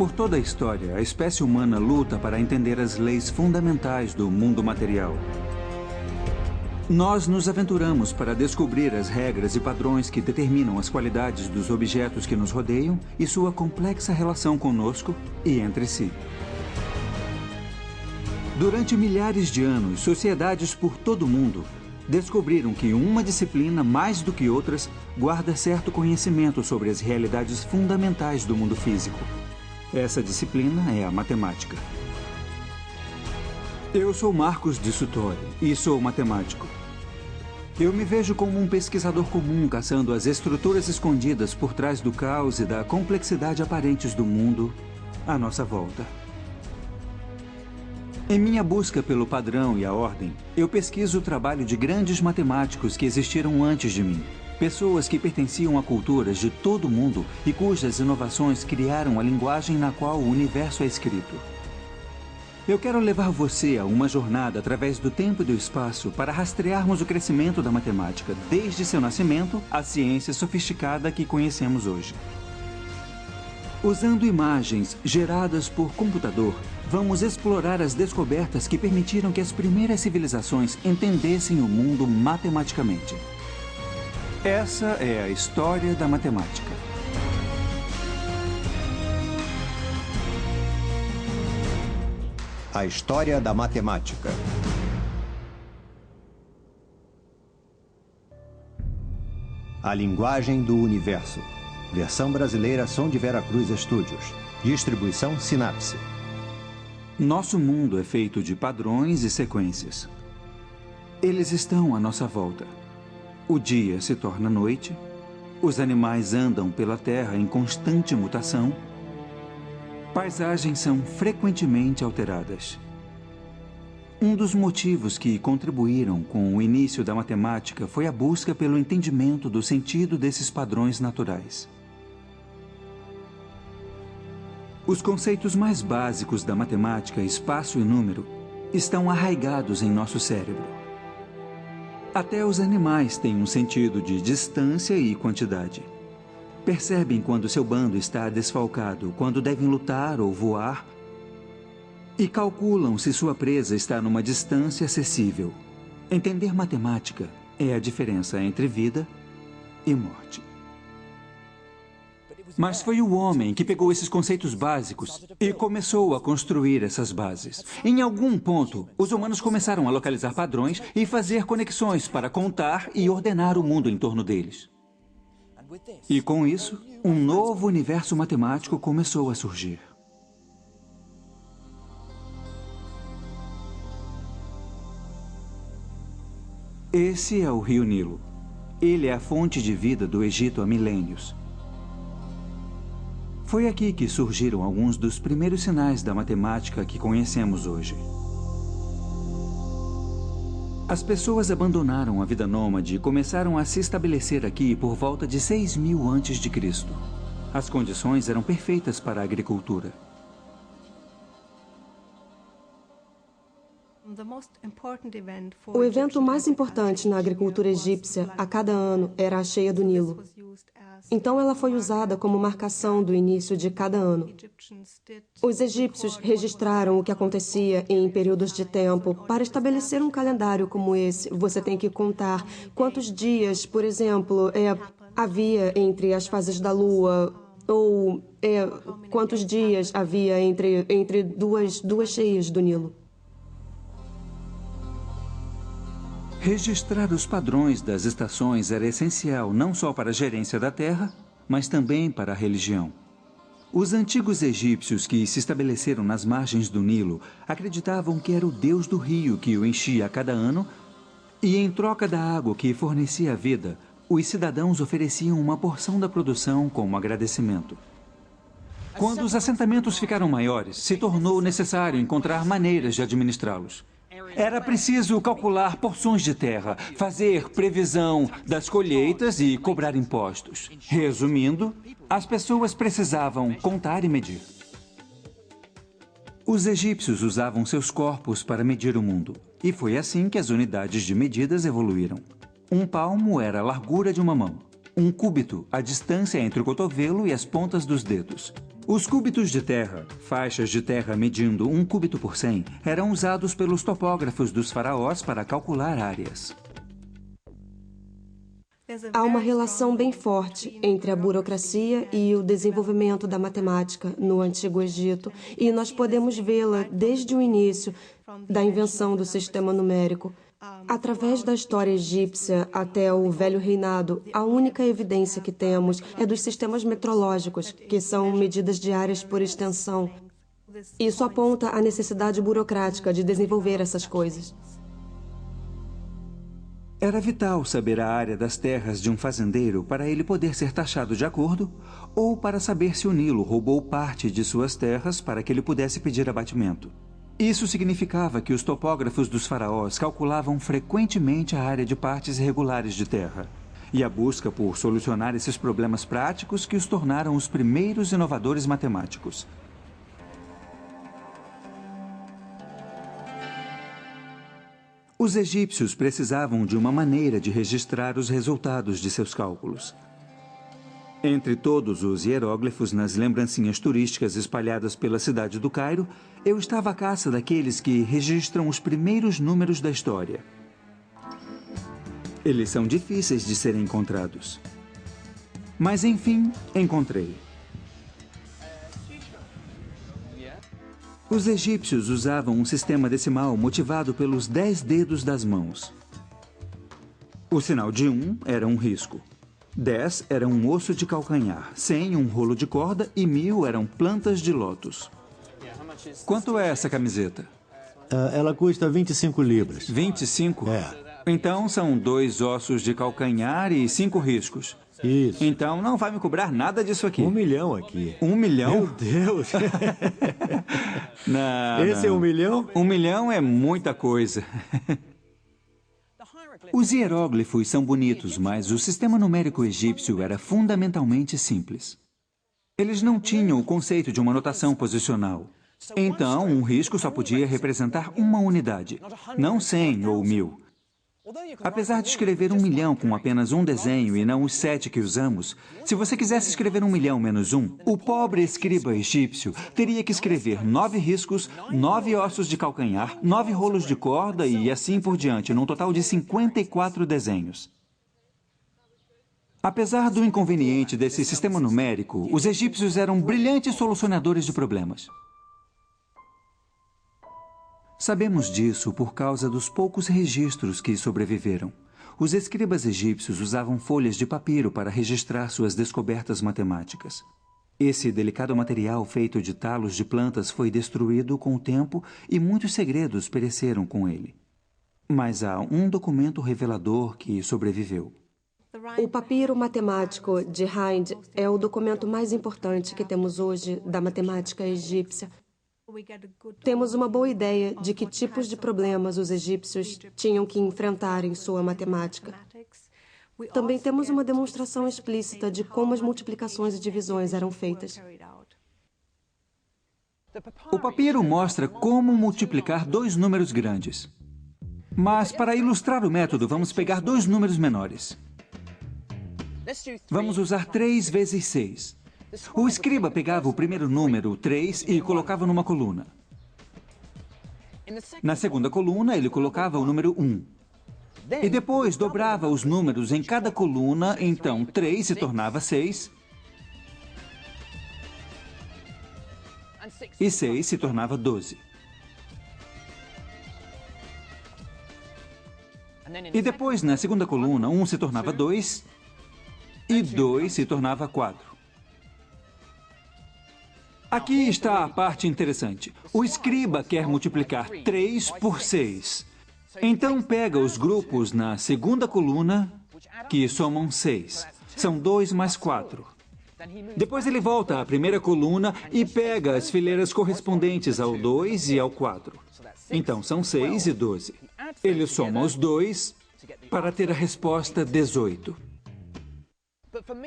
Por toda a história, a espécie humana luta para entender as leis fundamentais do mundo material. Nós nos aventuramos para descobrir as regras e padrões que determinam as qualidades dos objetos que nos rodeiam e sua complexa relação conosco e entre si. Durante milhares de anos, sociedades por todo o mundo descobriram que uma disciplina, mais do que outras, guarda certo conhecimento sobre as realidades fundamentais do mundo físico. Essa disciplina é a matemática. Eu sou Marcos de Suttori e sou matemático. Eu me vejo como um pesquisador comum caçando as estruturas escondidas por trás do caos e da complexidade aparentes do mundo à nossa volta. Em minha busca pelo padrão e a ordem, eu pesquiso o trabalho de grandes matemáticos que existiram antes de mim. Pessoas que pertenciam a culturas de todo o mundo e cujas inovações criaram a linguagem na qual o universo é escrito. Eu quero levar você a uma jornada através do tempo e do espaço para rastrearmos o crescimento da matemática, desde seu nascimento à ciência sofisticada que conhecemos hoje. Usando imagens geradas por computador, vamos explorar as descobertas que permitiram que as primeiras civilizações entendessem o mundo matematicamente. Essa é a história da matemática. A história da matemática. A linguagem do universo. Versão brasileira Som de Vera Cruz Studios. Distribuição Sinapse. Nosso mundo é feito de padrões e sequências. Eles estão à nossa volta. O dia se torna noite, os animais andam pela terra em constante mutação, paisagens são frequentemente alteradas. Um dos motivos que contribuíram com o início da matemática foi a busca pelo entendimento do sentido desses padrões naturais. Os conceitos mais básicos da matemática, espaço e número, estão arraigados em nosso cérebro. Até os animais têm um sentido de distância e quantidade. Percebem quando seu bando está desfalcado, quando devem lutar ou voar, e calculam se sua presa está numa distância acessível. Entender matemática é a diferença entre vida e morte. Mas foi o homem que pegou esses conceitos básicos e começou a construir essas bases. Em algum ponto, os humanos começaram a localizar padrões e fazer conexões para contar e ordenar o mundo em torno deles. E com isso, um novo universo matemático começou a surgir. Esse é o Rio Nilo. Ele é a fonte de vida do Egito há milênios. Foi aqui que surgiram alguns dos primeiros sinais da matemática que conhecemos hoje. As pessoas abandonaram a vida nômade e começaram a se estabelecer aqui por volta de 6.000 a.C. As condições eram perfeitas para a agricultura. O evento mais importante na agricultura egípcia a cada ano era a cheia do Nilo. Então ela foi usada como marcação do início de cada ano. Os egípcios registraram o que acontecia em períodos de tempo. Para estabelecer um calendário como esse, você tem que contar quantos dias, por exemplo, havia entre as fases da lua, ou quantos dias havia entre duas cheias do Nilo. Registrar os padrões das estações era essencial não só para a gerência da terra, mas também para a religião. Os antigos egípcios que se estabeleceram nas margens do Nilo acreditavam que era o deus do rio que o enchia a cada ano e, em troca da água que fornecia a vida, os cidadãos ofereciam uma porção da produção como agradecimento. Quando os assentamentos ficaram maiores, se tornou necessário encontrar maneiras de administrá-los. Era preciso calcular porções de terra, fazer previsão das colheitas e cobrar impostos. Resumindo, as pessoas precisavam contar e medir. Os egípcios usavam seus corpos para medir o mundo. E foi assim que as unidades de medidas evoluíram. Um palmo era a largura de uma mão. Um cúbito, a distância entre o cotovelo e as pontas dos dedos. Os cúbitos de terra, faixas de terra medindo 1 cúbito por 100, eram usados pelos topógrafos dos faraós para calcular áreas. Há uma relação bem forte entre a burocracia e o desenvolvimento da matemática no Antigo Egito, e nós podemos vê-la desde o início da invenção do sistema numérico. Através da história egípcia até o Velho Reinado, a única evidência que temos é dos sistemas metrológicos, que são medidas diárias por extensão. Isso aponta a necessidade burocrática de desenvolver essas coisas. Era vital saber a área das terras de um fazendeiro para ele poder ser taxado de acordo, ou para saber se o Nilo roubou parte de suas terras para que ele pudesse pedir abatimento. Isso significava que os topógrafos dos faraós calculavam frequentemente a área de partes irregulares de terra, e a busca por solucionar esses problemas práticos que os tornaram os primeiros inovadores matemáticos. Os egípcios precisavam de uma maneira de registrar os resultados de seus cálculos. Entre todos os hieróglifos nas lembrancinhas turísticas espalhadas pela cidade do Cairo, eu estava à caça daqueles que registram os primeiros números da história. Eles são difíceis de serem encontrados. Mas, enfim, encontrei. Os egípcios usavam um sistema decimal motivado pelos 10 dedos das mãos. O sinal de 1 era um risco. 10 era um osso de calcanhar, 100 um rolo de corda e 1000 eram plantas de lótus. Quanto é essa camiseta? Ela custa 25 libras. 25? É. Então são 2 ossos de calcanhar e 5 riscos. Isso. Então não vai me cobrar nada disso aqui. 1 milhão aqui. 1 milhão? Meu Deus! Não, Esse não. é 1 milhão? 1 milhão é muita coisa. Os hieróglifos são bonitos, mas o sistema numérico egípcio era fundamentalmente simples. Eles não tinham o conceito de uma notação posicional. Então, um risco só podia representar uma unidade, não 100 ou 1000. Apesar de escrever 1 milhão com apenas um desenho e não os 7 que usamos, se você quisesse escrever 1 milhão menos 1, o pobre escriba egípcio teria que escrever 9 riscos, 9 ossos de calcanhar, 9 rolos de corda e assim por diante, num total de 54 desenhos. Apesar do inconveniente desse sistema numérico, os egípcios eram brilhantes solucionadores de problemas. Sabemos disso por causa dos poucos registros que sobreviveram. Os escribas egípcios usavam folhas de papiro para registrar suas descobertas matemáticas. Esse delicado material feito de talos de plantas foi destruído com o tempo e muitos segredos pereceram com ele. Mas há um documento revelador que sobreviveu. O papiro matemático de Hind é o documento mais importante que temos hoje da matemática egípcia. Temos uma boa ideia de que tipos de problemas os egípcios tinham que enfrentar em sua matemática. Também temos uma demonstração explícita de como as multiplicações e divisões eram feitas. O papiro mostra como multiplicar 2 números grandes. Mas, para ilustrar o método, vamos pegar 2 números menores. Vamos usar 3 vezes 6. O escriba pegava o primeiro número, 3, e colocava numa coluna. Na segunda coluna, ele colocava o número 1. E depois dobrava os números em cada coluna, então 3 se tornava 6. E 6 se tornava 12. E depois, na segunda coluna, 1 se tornava 2 e 2 se tornava 4. Aqui está a parte interessante. O escriba quer multiplicar 3 por 6. Então pega os grupos na segunda coluna, que somam 6. São 2 mais 4. Depois ele volta à primeira coluna e pega as fileiras correspondentes ao 2 e ao 4. Então são 6 e 12. Ele soma os 2 para ter a resposta 18.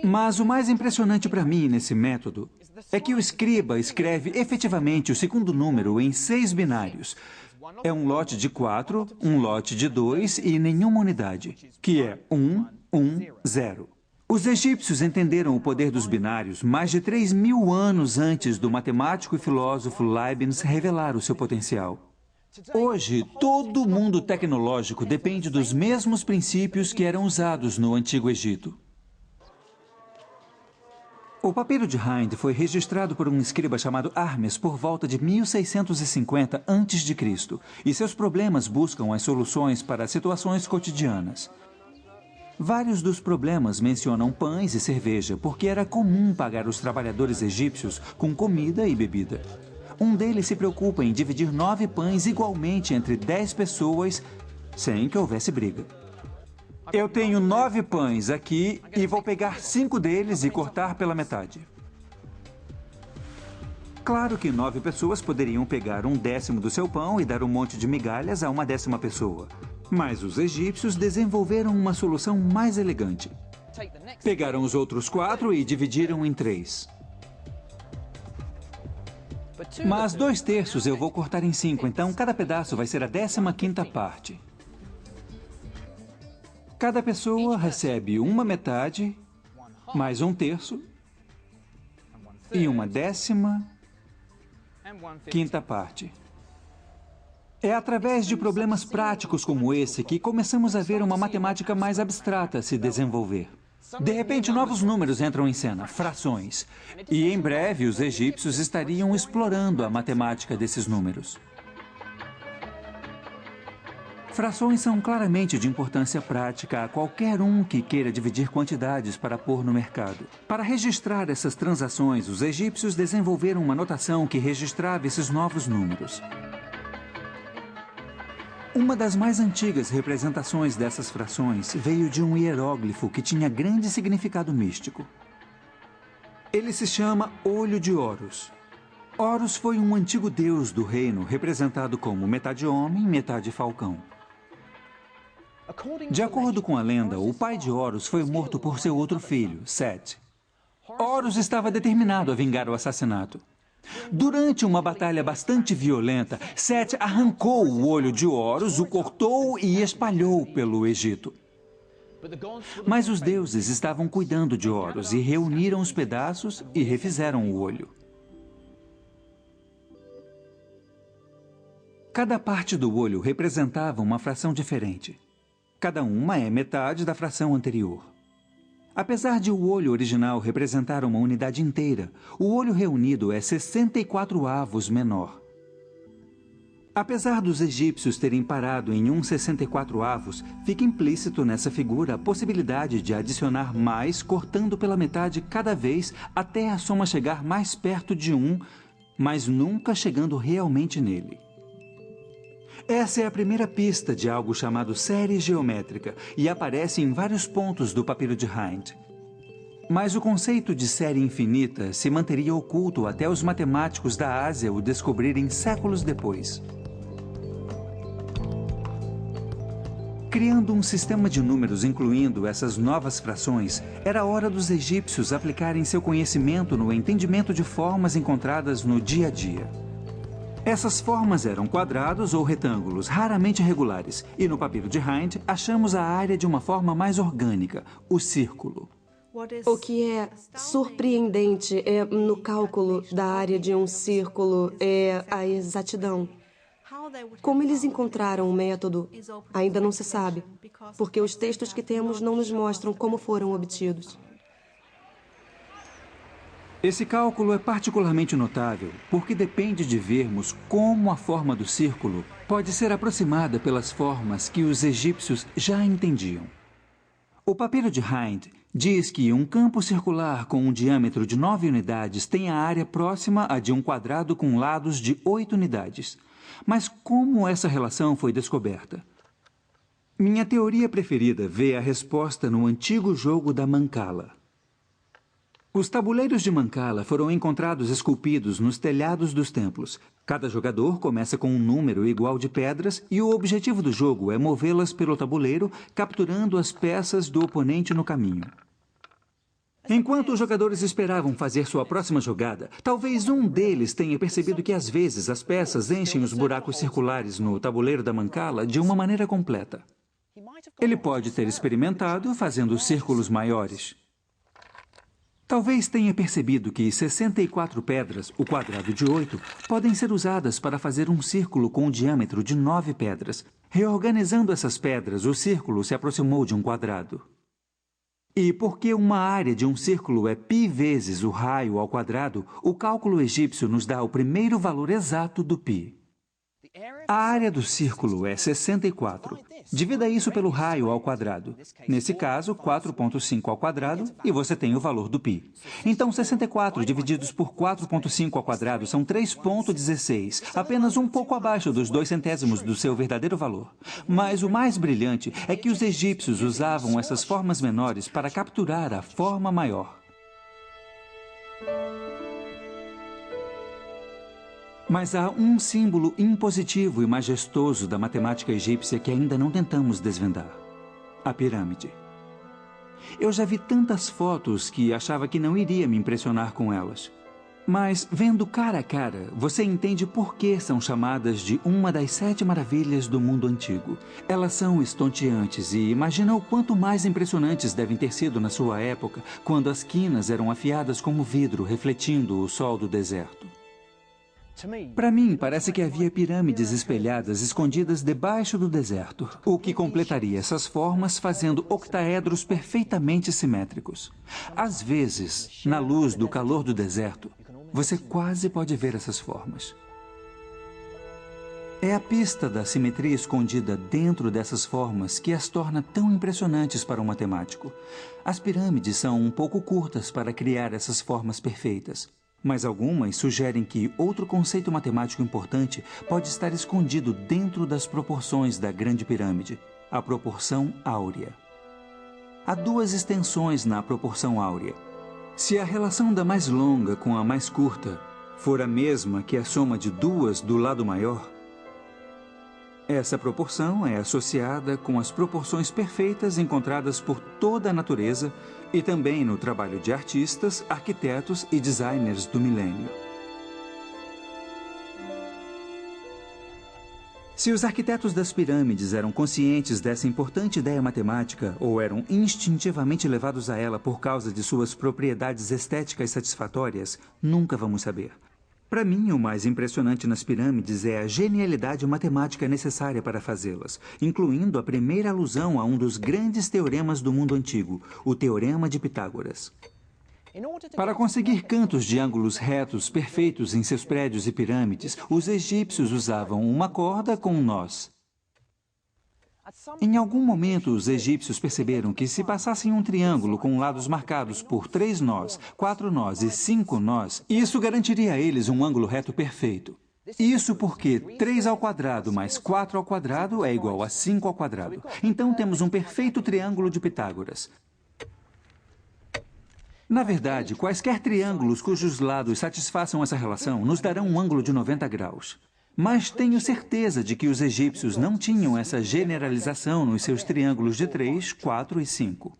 Mas o mais impressionante para mim nesse método é que o escriba escreve efetivamente o segundo número em 6 binários. É um lote de 4, um lote de 2 e nenhuma unidade, que é 1, 1, 0. Os egípcios entenderam o poder dos binários mais de 3.000 anos antes do matemático e filósofo Leibniz revelar o seu potencial. Hoje, todo o mundo tecnológico depende dos mesmos princípios que eram usados no Antigo Egito. O papiro de Hind foi registrado por um escriba chamado Hermes por volta de 1650 a.C., e seus problemas buscam as soluções para situações cotidianas. Vários dos problemas mencionam pães e cerveja, porque era comum pagar os trabalhadores egípcios com comida e bebida. Um deles se preocupa em dividir 9 pães igualmente entre 10 pessoas, sem que houvesse briga. Eu tenho 9 pães aqui e vou pegar 5 deles e cortar pela metade. Claro que 9 pessoas poderiam pegar 1/10 do seu pão e dar um monte de migalhas a uma 10ª pessoa. Mas os egípcios desenvolveram uma solução mais elegante. Pegaram os outros 4 e dividiram em 3. Mas 2/3 eu vou cortar em 5, então cada pedaço vai ser a 15ª parte. Cada pessoa recebe uma metade, mais 1/3 e uma 15ª parte. É através de problemas práticos como esse que começamos a ver uma matemática mais abstrata se desenvolver. De repente, novos números entram em cena, frações. E em breve, os egípcios estariam explorando a matemática desses números. Frações são claramente de importância prática a qualquer um que queira dividir quantidades para pôr no mercado. Para registrar essas transações, os egípcios desenvolveram uma notação que registrava esses novos números. Uma das mais antigas representações dessas frações veio de um hieróglifo que tinha grande significado místico. Ele se chama Olho de Horus. Horus foi um antigo deus do reino, representado como metade homem, metade falcão. De acordo com a lenda, o pai de Horus foi morto por seu outro filho, Set. Horus estava determinado a vingar o assassinato. Durante uma batalha bastante violenta, Set arrancou o olho de Horus, o cortou e espalhou pelo Egito. Mas os deuses estavam cuidando de Horus e reuniram os pedaços e refizeram o olho. Cada parte do olho representava uma fração diferente. Cada uma é metade da fração anterior. Apesar de o olho original representar uma unidade inteira, o olho reunido é 64 avos menor. Apesar dos egípcios terem parado em 1/64 avos, fica implícito nessa figura a possibilidade de adicionar mais, cortando pela metade cada vez até a soma chegar mais perto de 1, mas nunca chegando realmente nele. Essa é a primeira pista de algo chamado série geométrica e aparece em vários pontos do papiro de Hind. Mas o conceito de série infinita se manteria oculto até os matemáticos da Ásia o descobrirem séculos depois. Criando um sistema de números incluindo essas novas frações, era hora dos egípcios aplicarem seu conhecimento no entendimento de formas encontradas no dia a dia. Essas formas eram quadrados ou retângulos, raramente regulares, e no papiro de Hind achamos a área de uma forma mais orgânica, o círculo. O que é surpreendente no cálculo da área de um círculo é a exatidão. Como eles encontraram o método, ainda não se sabe, porque os textos que temos não nos mostram como foram obtidos. Esse cálculo é particularmente notável porque depende de vermos como a forma do círculo pode ser aproximada pelas formas que os egípcios já entendiam. O papiro de Hind diz que um campo circular com um diâmetro de 9 unidades tem a área próxima a de um quadrado com lados de 8 unidades. Mas como essa relação foi descoberta? Minha teoria preferida vê a resposta no antigo jogo da Mancala. Os tabuleiros de Mancala foram encontrados esculpidos nos telhados dos templos. Cada jogador começa com um número igual de pedras e o objetivo do jogo é movê-las pelo tabuleiro, capturando as peças do oponente no caminho. Enquanto os jogadores esperavam fazer sua próxima jogada, talvez um deles tenha percebido que às vezes as peças enchem os buracos circulares no tabuleiro da Mancala de uma maneira completa. Ele pode ter experimentado fazendo círculos maiores. Talvez tenha percebido que 64 pedras, o quadrado de 8, podem ser usadas para fazer um círculo com o diâmetro de 9 pedras. Reorganizando essas pedras, o círculo se aproximou de um quadrado. E porque uma área de um círculo é π vezes o raio ao quadrado, o cálculo egípcio nos dá o primeiro valor exato do π. A área do círculo é 64. Divida isso pelo raio ao quadrado. Nesse caso, 4,5 ao quadrado, e você tem o valor do π. Então, 64 divididos por 4,5 ao quadrado são 3,16, apenas um pouco abaixo dos 2 centésimos do seu verdadeiro valor. Mas o mais brilhante é que os egípcios usavam essas formas menores para capturar a forma maior. Mas há um símbolo impositivo e majestoso da matemática egípcia que ainda não tentamos desvendar: a pirâmide. Eu já vi tantas fotos que achava que não iria me impressionar com elas. Mas, vendo cara a cara, você entende por que são chamadas de uma das 7 maravilhas do mundo antigo. Elas são estonteantes e imagina o quanto mais impressionantes devem ter sido na sua época, quando as quinas eram afiadas como vidro, refletindo o sol do deserto. Para mim, parece que havia pirâmides espelhadas escondidas debaixo do deserto, o que completaria essas formas fazendo octaedros perfeitamente simétricos. Às vezes, na luz do calor do deserto, você quase pode ver essas formas. É a pista da simetria escondida dentro dessas formas que as torna tão impressionantes para um matemático. As pirâmides são um pouco curtas para criar essas formas perfeitas. Mas algumas sugerem que outro conceito matemático importante pode estar escondido dentro das proporções da Grande Pirâmide: a proporção áurea. Há 2 extensões na proporção áurea. Se a relação da mais longa com a mais curta for a mesma que a soma de 2 do lado maior, essa proporção é associada com as proporções perfeitas encontradas por toda a natureza e também no trabalho de artistas, arquitetos e designers do milênio. Se os arquitetos das pirâmides eram conscientes dessa importante ideia matemática ou eram instintivamente levados a ela por causa de suas propriedades estéticas satisfatórias, nunca vamos saber. Para mim, o mais impressionante nas pirâmides é a genialidade matemática necessária para fazê-las, incluindo a primeira alusão a um dos grandes teoremas do mundo antigo, o Teorema de Pitágoras. Para conseguir cantos de ângulos retos perfeitos em seus prédios e pirâmides, os egípcios usavam uma corda com um nós. Em algum momento, os egípcios perceberam que se passassem um triângulo com lados marcados por 3 nós, 4 nós e 5 nós, isso garantiria a eles um ângulo reto perfeito. Isso porque 3 ao quadrado mais 4 ao quadrado é igual a 5 ao quadrado. Então temos um perfeito triângulo de Pitágoras. Na verdade, quaisquer triângulos cujos lados satisfaçam essa relação nos darão um ângulo de 90 graus. Mas tenho certeza de que os egípcios não tinham essa generalização nos seus triângulos de 3, 4 e 5.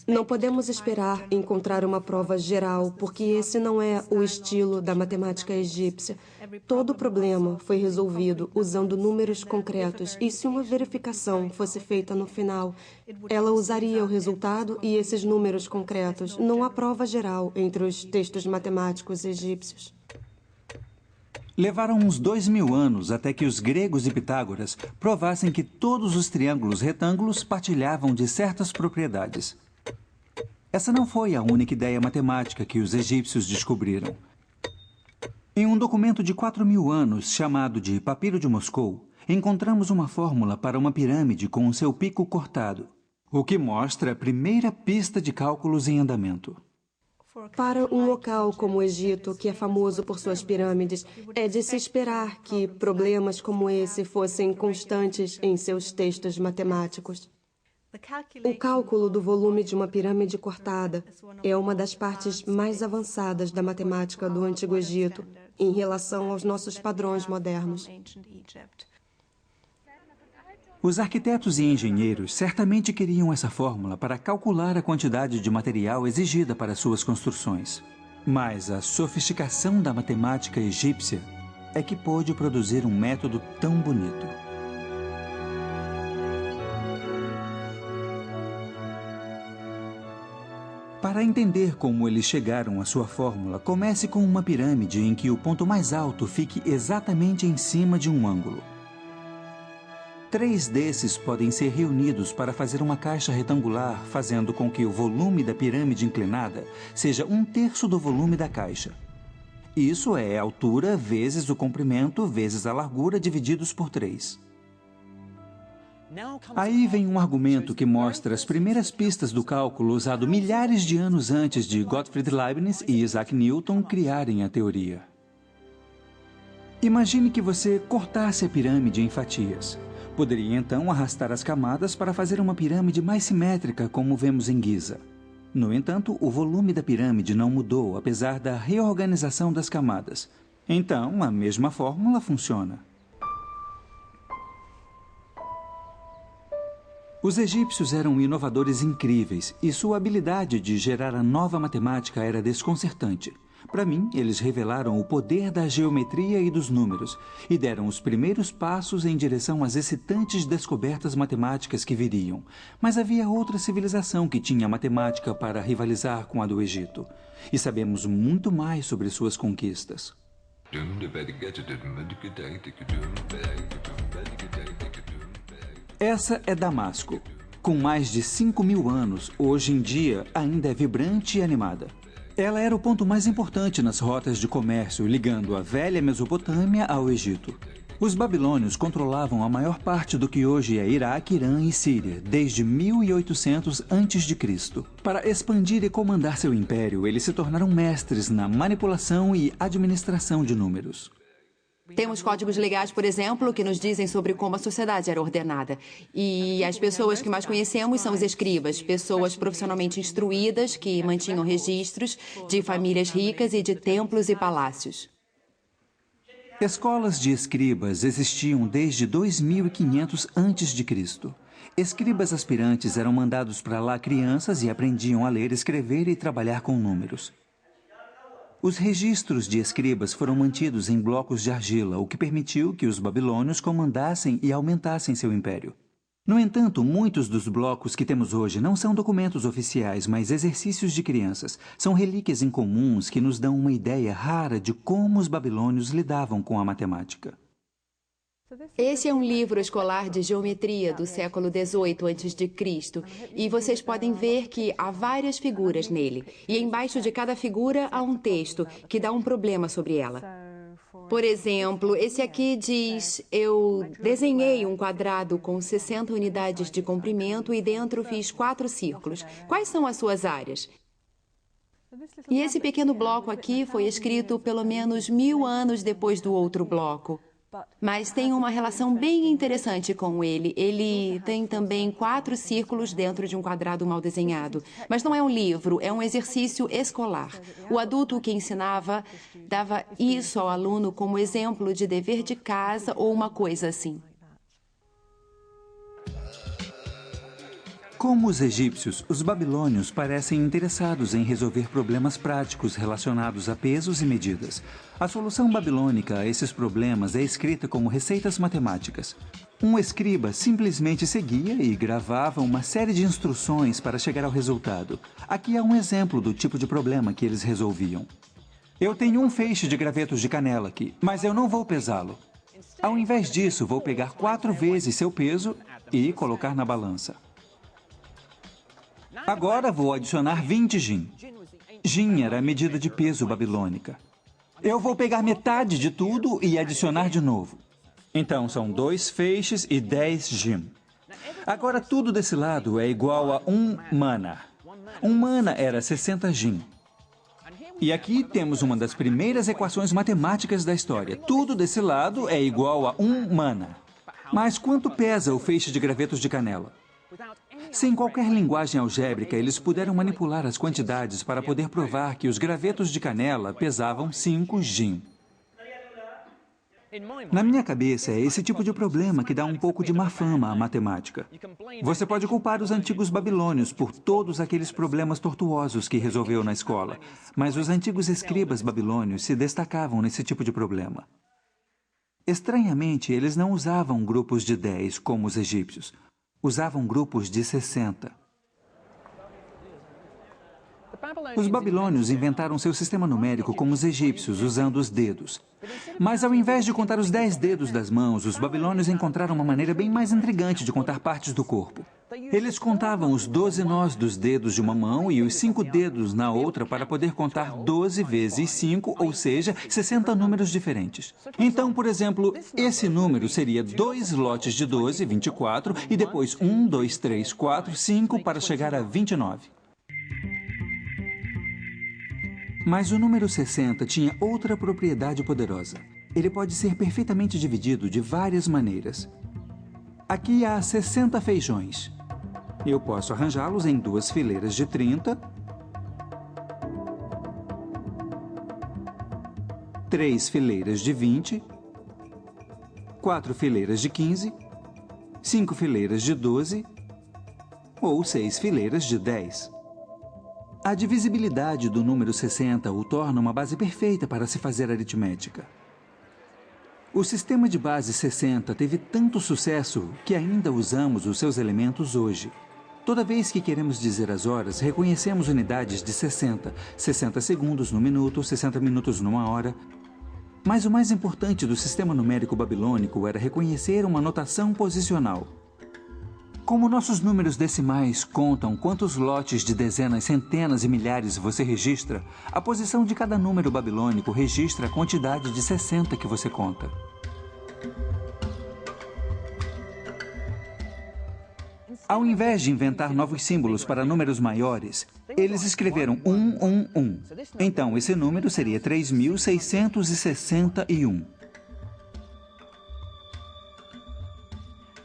Não podemos esperar encontrar uma prova geral, porque esse não é o estilo da matemática egípcia. Todo problema foi resolvido usando números concretos, e se uma verificação fosse feita no final, ela usaria o resultado e esses números concretos. Não há prova geral entre os textos matemáticos egípcios. Levaram uns 2000 anos até que os gregos e Pitágoras provassem que todos os triângulos retângulos partilhavam de certas propriedades. Essa não foi a única ideia matemática que os egípcios descobriram. Em um documento de 4000 anos, chamado de Papiro de Moscou, encontramos uma fórmula para uma pirâmide com o seu pico cortado, o que mostra a primeira pista de cálculos em andamento. Para um local como o Egito, que é famoso por suas pirâmides, é de se esperar que problemas como esse fossem constantes em seus textos matemáticos. O cálculo do volume de uma pirâmide cortada é uma das partes mais avançadas da matemática do Antigo Egito em relação aos nossos padrões modernos. Os arquitetos e engenheiros certamente queriam essa fórmula para calcular a quantidade de material exigida para suas construções. Mas a sofisticação da matemática egípcia é que pôde produzir um método tão bonito. Para entender como eles chegaram à sua fórmula, comece com uma pirâmide em que o ponto mais alto fique exatamente em cima de um ângulo. 3 desses podem ser reunidos para fazer uma caixa retangular, fazendo com que o volume da pirâmide inclinada seja 1/3 do volume da caixa. Isso é a altura vezes o comprimento vezes a largura divididos por 3. Aí vem um argumento que mostra as primeiras pistas do cálculo usado milhares de anos antes de Gottfried Leibniz e Isaac Newton criarem a teoria. Imagine que você cortasse a pirâmide em fatias. Poderia então arrastar as camadas para fazer uma pirâmide mais simétrica, como vemos em Giza. No entanto, o volume da pirâmide não mudou, apesar da reorganização das camadas. Então, a mesma fórmula funciona. Os egípcios eram inovadores incríveis e sua habilidade de gerar a nova matemática era desconcertante. Para mim, eles revelaram o poder da geometria e dos números e deram os primeiros passos em direção às excitantes descobertas matemáticas que viriam. Mas havia outra civilização que tinha matemática para rivalizar com a do Egito. E sabemos muito mais sobre suas conquistas. Essa é Damasco. Com mais de 5.000 anos, hoje em dia ainda é vibrante e animada. Ela era o ponto mais importante nas rotas de comércio, ligando a velha Mesopotâmia ao Egito. Os babilônios controlavam a maior parte do que hoje é Iraque, Irã e Síria, desde 1800 a.C. Para expandir e comandar seu império, eles se tornaram mestres na manipulação e administração de números. Temos códigos legais, por exemplo, que nos dizem sobre como a sociedade era ordenada. E as pessoas que mais conhecemos são os escribas, pessoas profissionalmente instruídas que mantinham registros de famílias ricas e de templos e palácios. Escolas de escribas existiam desde 2500 a.C. Escribas aspirantes eram mandados para lá crianças e aprendiam a ler, escrever e trabalhar com números. Os registros de escribas foram mantidos em blocos de argila, o que permitiu que os babilônios comandassem e aumentassem seu império. No entanto, muitos dos blocos que temos hoje não são documentos oficiais, mas exercícios de crianças. São relíquias incomuns que nos dão uma ideia rara de como os babilônios lidavam com a matemática. Esse é um livro escolar de geometria do século XVIII a.C. e vocês podem ver que há várias figuras nele. E embaixo de cada figura há um texto que dá um problema sobre ela. Por exemplo, esse aqui diz: eu desenhei um quadrado com 60 unidades de comprimento e dentro fiz 4 círculos. Quais são as suas áreas? E esse pequeno bloco aqui foi escrito pelo menos 1000 anos depois do outro bloco. Mas tem uma relação bem interessante com ele. Ele tem também 4 círculos dentro de um quadrado mal desenhado. Mas não é um livro, é um exercício escolar. O adulto que ensinava dava isso ao aluno como exemplo de dever de casa ou uma coisa assim. Como os egípcios, os babilônios parecem interessados em resolver problemas práticos relacionados a pesos e medidas. A solução babilônica a esses problemas é escrita como receitas matemáticas. Um escriba simplesmente seguia e gravava uma série de instruções para chegar ao resultado. Aqui há um exemplo do tipo de problema que eles resolviam. Eu tenho um feixe de gravetos de canela aqui, mas eu não vou pesá-lo. Ao invés disso, vou pegar 4 vezes seu peso e colocar na balança. Agora vou adicionar 20 jin. Jin era a medida de peso babilônica. Eu vou pegar metade de tudo e adicionar de novo. Então são 2 feixes e 10 jin. Agora tudo desse lado é igual a 1 mana. 1 mana era 60 jin. E aqui temos uma das primeiras equações matemáticas da história. Tudo desse lado é igual a 1 mana. Mas quanto pesa o feixe de gravetos de canela? Sem qualquer linguagem algébrica, eles puderam manipular as quantidades para poder provar que os gravetos de canela pesavam 5 jin. Na minha cabeça, é esse tipo de problema que dá um pouco de má fama à matemática. Você pode culpar os antigos babilônios por todos aqueles problemas tortuosos que resolveu na escola, mas os antigos escribas babilônios se destacavam nesse tipo de problema. Estranhamente, eles não usavam grupos de 10 como os egípcios. Usavam grupos de 60. Os babilônios inventaram seu sistema numérico como os egípcios, usando os dedos. Mas ao invés de contar os 10 dedos das mãos, os babilônios encontraram uma maneira bem mais intrigante de contar partes do corpo. Eles contavam os 12 nós dos dedos de uma mão e os 5 dedos na outra para poder contar 12 vezes 5, ou seja, 60 números diferentes. Então, por exemplo, esse número seria 2 lotes de 12, 24, e depois 1, 2, 3, 4, 5 para chegar a 29. Mas o número 60 tinha outra propriedade poderosa. Ele pode ser perfeitamente dividido de várias maneiras. Aqui há 60 feijões. Eu posso arranjá-los em 2 fileiras de 30, 3 fileiras de 20, 4 fileiras de 15, 5 fileiras de 12 ou 6 fileiras de 10. A divisibilidade do número 60 o torna uma base perfeita para se fazer aritmética. O sistema de base 60 teve tanto sucesso que ainda usamos os seus elementos hoje. Toda vez que queremos dizer as horas, reconhecemos unidades de 60, 60 segundos no minuto, 60 minutos numa hora. Mas o mais importante do sistema numérico babilônico era reconhecer uma notação posicional. Como nossos números decimais contam quantos lotes de dezenas, centenas e milhares você registra, a posição de cada número babilônico registra a quantidade de 60 que você conta. Ao invés de inventar novos símbolos para números maiores, eles escreveram 111. Então, esse número seria 3.661.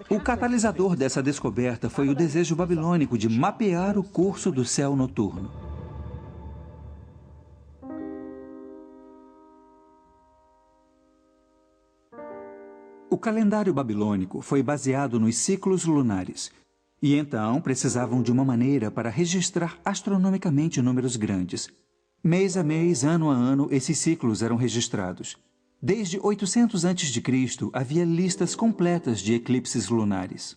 O catalisador dessa descoberta foi o desejo babilônico de mapear o curso do céu noturno. O calendário babilônico foi baseado nos ciclos lunares. E então precisavam de uma maneira para registrar astronomicamente números grandes. Mês a mês, ano a ano, esses ciclos eram registrados. Desde 800 a.C., havia listas completas de eclipses lunares.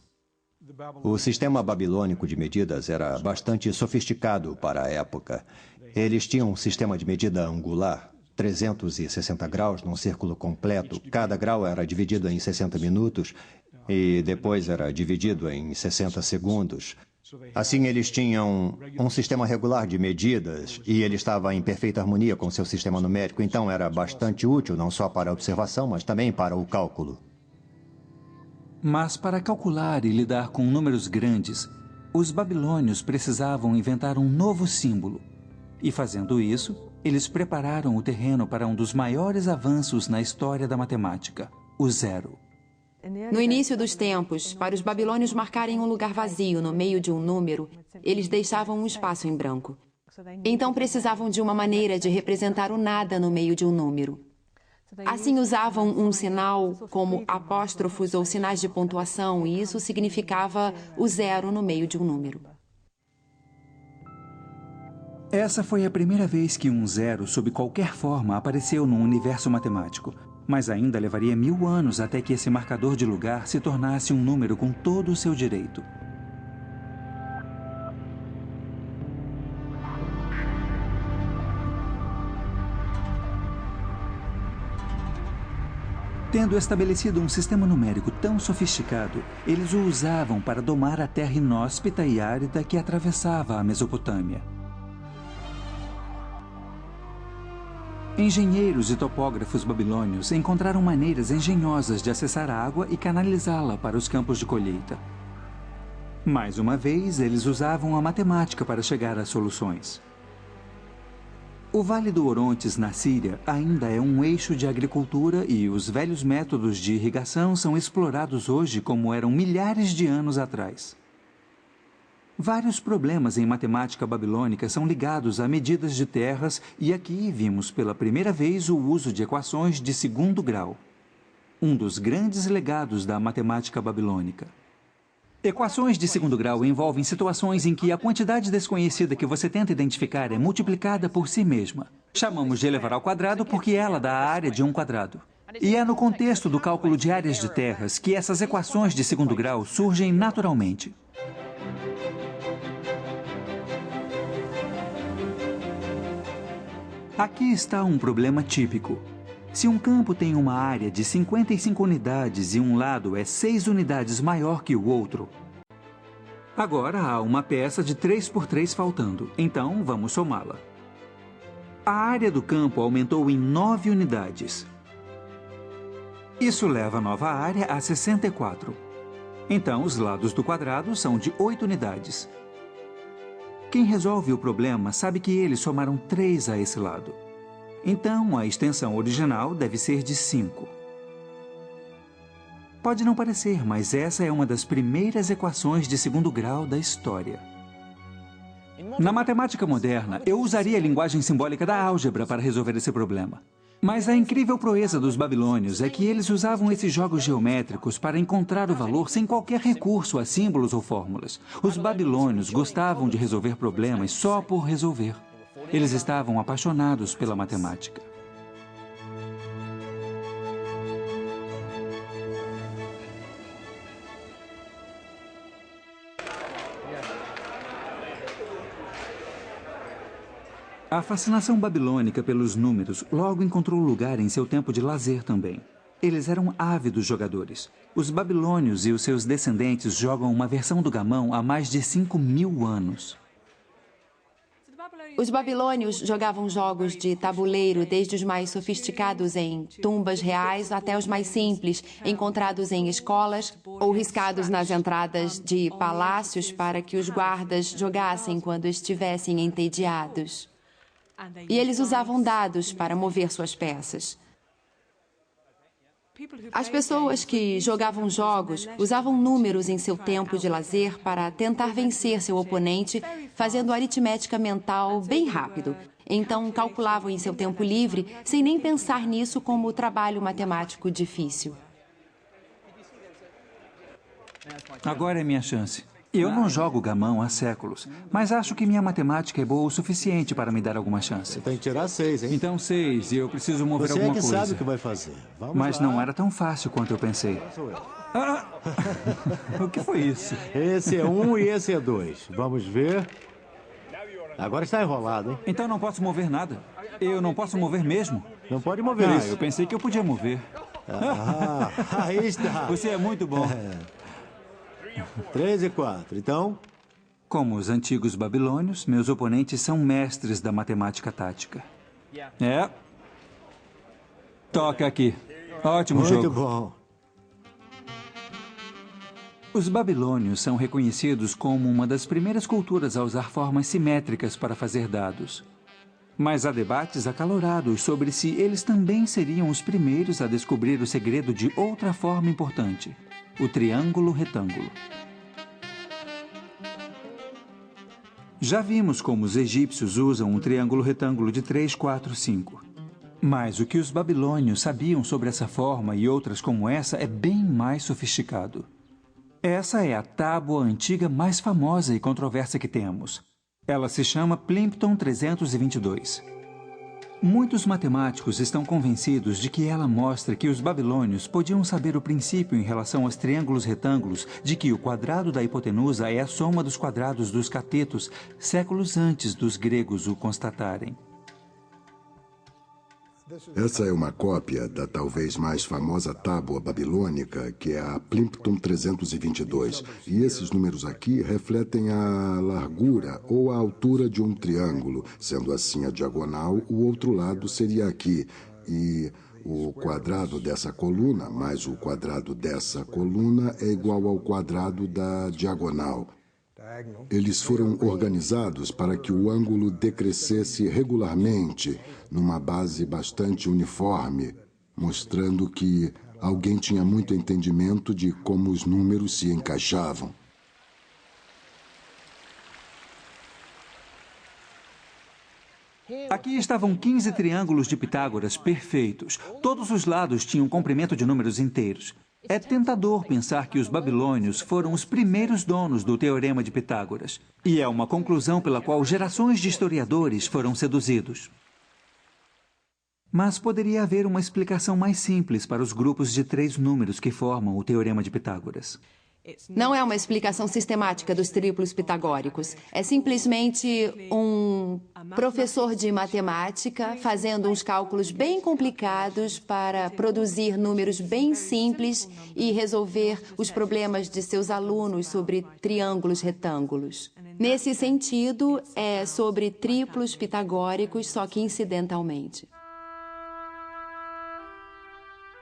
O sistema babilônico de medidas era bastante sofisticado para a época. Eles tinham um sistema de medida angular, 360 graus num círculo completo. Cada grau era dividido em 60 minutos e depois era dividido em 60 segundos. Assim, eles tinham um sistema regular de medidas e ele estava em perfeita harmonia com seu sistema numérico, então era bastante útil não só para a observação, mas também para o cálculo. Mas para calcular e lidar com números grandes, os babilônios precisavam inventar um novo símbolo. E fazendo isso, eles prepararam o terreno para um dos maiores avanços na história da matemática, o zero. No início dos tempos, para os babilônios marcarem um lugar vazio no meio de um número, eles deixavam um espaço em branco. Então precisavam de uma maneira de representar o nada no meio de um número. Assim usavam um sinal como apóstrofos ou sinais de pontuação, e isso significava o zero no meio de um número. Essa foi a primeira vez que um zero, sob qualquer forma, apareceu no universo matemático. Mas ainda levaria 1000 anos até que esse marcador de lugar se tornasse um número com todo o seu direito. Tendo estabelecido um sistema numérico tão sofisticado, eles o usavam para domar a terra inóspita e árida que atravessava a Mesopotâmia. Engenheiros e topógrafos babilônios encontraram maneiras engenhosas de acessar a água e canalizá-la para os campos de colheita. Mais uma vez, eles usavam a matemática para chegar às soluções. O Vale do Orontes, na Síria, ainda é um eixo de agricultura e os velhos métodos de irrigação são explorados hoje como eram milhares de anos atrás. Vários problemas em matemática babilônica são ligados a medidas de terras e aqui vimos pela primeira vez o uso de equações de segundo grau, um dos grandes legados da matemática babilônica. Equações de segundo grau envolvem situações em que a quantidade desconhecida que você tenta identificar é multiplicada por si mesma. Chamamos de elevar ao quadrado porque ela dá a área de um quadrado. E é no contexto do cálculo de áreas de terras que essas equações de segundo grau surgem naturalmente. Aqui está um problema típico. Se um campo tem uma área de 55 unidades e um lado é 6 unidades maior que o outro, agora há uma peça de 3 por 3 faltando, então vamos somá-la. A área do campo aumentou em 9 unidades. Isso leva a nova área a 64. Então, os lados do quadrado são de 8 unidades. Quem resolve o problema sabe que eles somaram 3 a esse lado. Então, a extensão original deve ser de 5. Pode não parecer, mas essa é uma das primeiras equações de segundo grau da história. Na matemática moderna, eu usaria a linguagem simbólica da álgebra para resolver esse problema. Mas a incrível proeza dos babilônios é que eles usavam esses jogos geométricos para encontrar o valor sem qualquer recurso a símbolos ou fórmulas. Os babilônios gostavam de resolver problemas só por resolver. Eles estavam apaixonados pela matemática. A fascinação babilônica pelos números logo encontrou lugar em seu tempo de lazer também. Eles eram ávidos jogadores. Os babilônios e os seus descendentes jogam uma versão do gamão há mais de 5.000 anos. Os babilônios jogavam jogos de tabuleiro, desde os mais sofisticados em tumbas reais até os mais simples, encontrados em escolas ou riscados nas entradas de palácios para que os guardas jogassem quando estivessem entediados. E eles usavam dados para mover suas peças. As pessoas que jogavam jogos usavam números em seu tempo de lazer para tentar vencer seu oponente, fazendo aritmética mental bem rápido. Então, calculavam em seu tempo livre, sem nem pensar nisso como trabalho matemático difícil. Agora é minha chance. Eu não jogo gamão há séculos, mas acho que minha matemática é boa o suficiente para me dar alguma chance. Você tem que tirar 6, hein? Então 6, e eu preciso mover alguma coisa. Você é que sabe o que vai fazer. Vamos mas lá. Não era tão fácil quanto eu pensei. Ah! O que foi isso? Esse é 1 e esse é 2. Vamos ver. Agora está enrolado, hein? Então não posso mover nada? Eu não posso mover mesmo? Não pode mover isso. Eu pensei que eu podia mover. Aí está. Você é muito bom. 3 e 4, então? Como os antigos babilônios, meus oponentes são mestres da matemática tática. É. Toca aqui. Ótimo jogo. Muito bom. Os babilônios são reconhecidos como uma das primeiras culturas a usar formas simétricas para fazer dados. Mas há debates acalorados sobre se eles também seriam os primeiros a descobrir o segredo de outra forma importante: o triângulo retângulo. Já vimos como os egípcios usam um triângulo retângulo de 3, 4, 5. Mas o que os babilônios sabiam sobre essa forma e outras como essa é bem mais sofisticado. Essa é a tábua antiga mais famosa e controversa que temos. Ela se chama Plimpton 322. Muitos matemáticos estão convencidos de que ela mostra que os babilônios podiam saber o princípio em relação aos triângulos retângulos de que o quadrado da hipotenusa é a soma dos quadrados dos catetos, séculos antes dos gregos o constatarem. Essa é uma cópia da talvez mais famosa tábua babilônica, que é a Plimpton 322. E esses números aqui refletem a largura ou a altura de um triângulo. Sendo assim, a diagonal, o outro lado seria aqui. E o quadrado dessa coluna mais o quadrado dessa coluna é igual ao quadrado da diagonal. Eles foram organizados para que o ângulo decrescesse regularmente, numa base bastante uniforme, mostrando que alguém tinha muito entendimento de como os números se encaixavam. Aqui estavam 15 triângulos de Pitágoras perfeitos. Todos os lados tinham comprimento de números inteiros. É tentador pensar que os babilônios foram os primeiros donos do Teorema de Pitágoras. E é uma conclusão pela qual gerações de historiadores foram seduzidos. Mas poderia haver uma explicação mais simples para os grupos de 3 números que formam o Teorema de Pitágoras. Não é uma explicação sistemática dos triplos pitagóricos. É simplesmente um professor de matemática fazendo uns cálculos bem complicados para produzir números bem simples e resolver os problemas de seus alunos sobre triângulos retângulos. Nesse sentido, é sobre triplos pitagóricos, só que incidentalmente.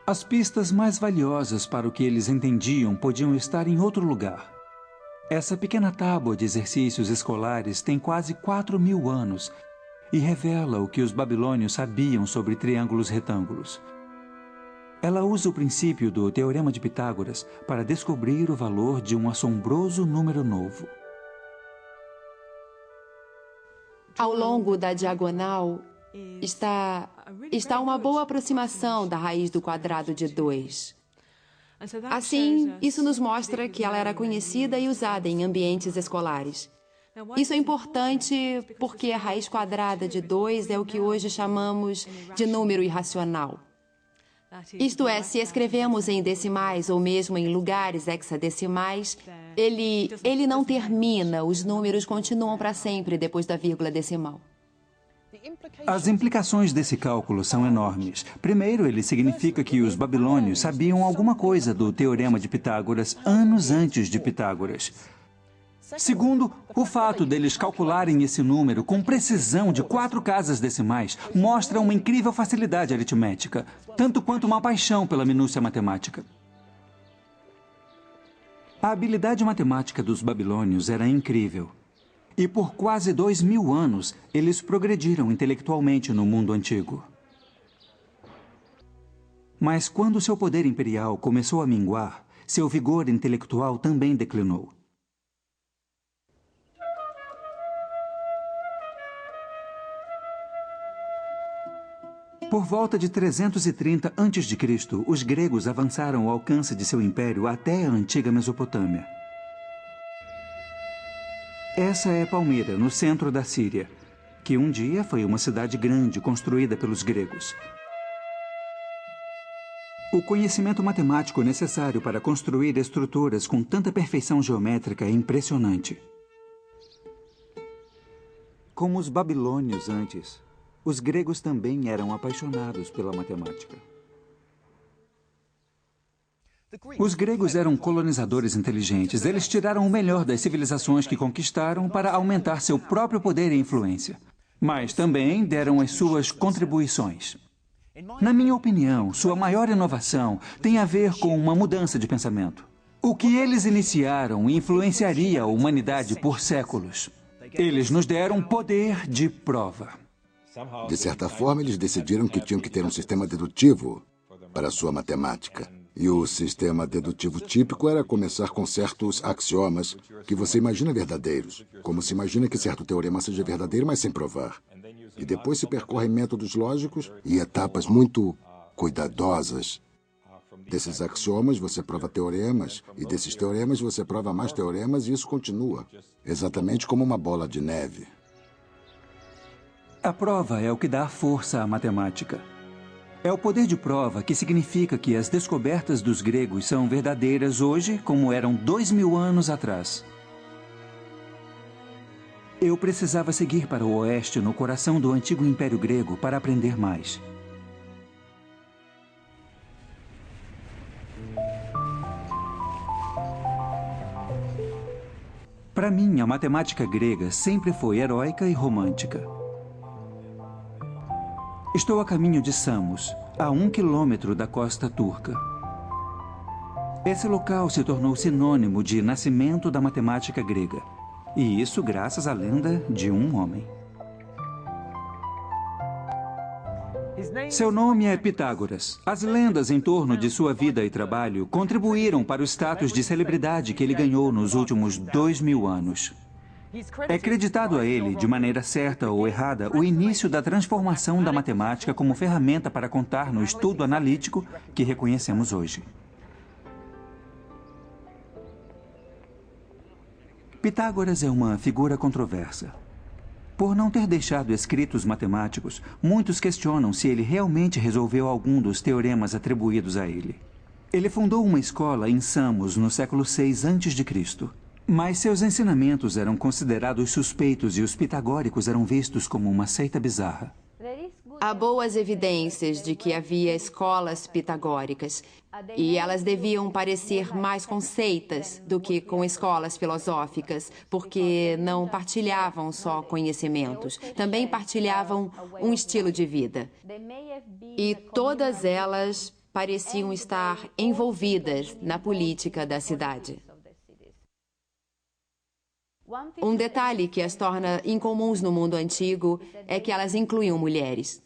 As pistas mais valiosas para o que eles entendiam podiam estar em outro lugar. Essa pequena tábua de exercícios escolares tem quase 4.000 anos e revela o que os babilônios sabiam sobre triângulos retângulos. Ela usa o princípio do Teorema de Pitágoras para descobrir o valor de um assombroso número novo. Ao longo da diagonal está uma boa aproximação da raiz do quadrado de 2. Assim, isso nos mostra que ela era conhecida e usada em ambientes escolares. Isso é importante porque a raiz quadrada de 2 é o que hoje chamamos de número irracional. Isto é, se escrevemos em decimais ou mesmo em lugares hexadecimais, ele não termina, os números continuam para sempre depois da vírgula decimal. As implicações desse cálculo são enormes. Primeiro, ele significa que os babilônios sabiam alguma coisa do Teorema de Pitágoras anos antes de Pitágoras. Segundo, o fato deles calcularem esse número com precisão de 4 casas decimais mostra uma incrível facilidade aritmética, tanto quanto uma paixão pela minúcia matemática. A habilidade matemática dos babilônios era incrível. E por quase 2.000 anos, eles progrediram intelectualmente no mundo antigo. Mas quando seu poder imperial começou a minguar, seu vigor intelectual também declinou. Por volta de 330 a.C., os gregos avançaram ao alcance de seu império até a antiga Mesopotâmia. Essa é Palmira, no centro da Síria, que um dia foi uma cidade grande construída pelos gregos. O conhecimento matemático necessário para construir estruturas com tanta perfeição geométrica é impressionante. Como os babilônios antes, os gregos também eram apaixonados pela matemática. Os gregos eram colonizadores inteligentes. Eles tiraram o melhor das civilizações que conquistaram para aumentar seu próprio poder e influência. Mas também deram as suas contribuições. Na minha opinião, sua maior inovação tem a ver com uma mudança de pensamento. O que eles iniciaram influenciaria a humanidade por séculos. Eles nos deram poder de prova. De certa forma, eles decidiram que tinham que ter um sistema dedutivo para a sua matemática. E o sistema dedutivo típico era começar com certos axiomas que você imagina verdadeiros. Como se imagina que certo teorema seja verdadeiro, mas sem provar. E depois se percorrem métodos lógicos e etapas muito cuidadosas. Desses axiomas você prova teoremas, e desses teoremas você prova mais teoremas, e isso continua. Exatamente como uma bola de neve. A prova é o que dá força à matemática. É o poder de prova que significa que as descobertas dos gregos são verdadeiras hoje, como eram 2.000 anos atrás. Eu precisava seguir para o oeste, no coração do antigo Império Grego, para aprender mais. Para mim, a matemática grega sempre foi heróica e romântica. Estou a caminho de Samos, a 1 quilômetro da costa turca. Esse local se tornou sinônimo de nascimento da matemática grega. E isso graças à lenda de um homem. Seu nome é Pitágoras. As lendas em torno de sua vida e trabalho contribuíram para o status de celebridade que ele ganhou nos últimos 2.000 anos. É creditado a ele, de maneira certa ou errada, o início da transformação da matemática como ferramenta para contar no estudo analítico que reconhecemos hoje. Pitágoras é uma figura controversa. Por não ter deixado escritos matemáticos, muitos questionam se ele realmente resolveu algum dos teoremas atribuídos a ele. Ele fundou uma escola em Samos no século VI a.C., mas seus ensinamentos eram considerados suspeitos e os pitagóricos eram vistos como uma seita bizarra. Há boas evidências de que havia escolas pitagóricas e elas deviam parecer mais com seitas do que com escolas filosóficas, porque não partilhavam só conhecimentos, também partilhavam um estilo de vida. E todas elas pareciam estar envolvidas na política da cidade. Um detalhe que as torna incomuns no mundo antigo é que elas incluíam mulheres.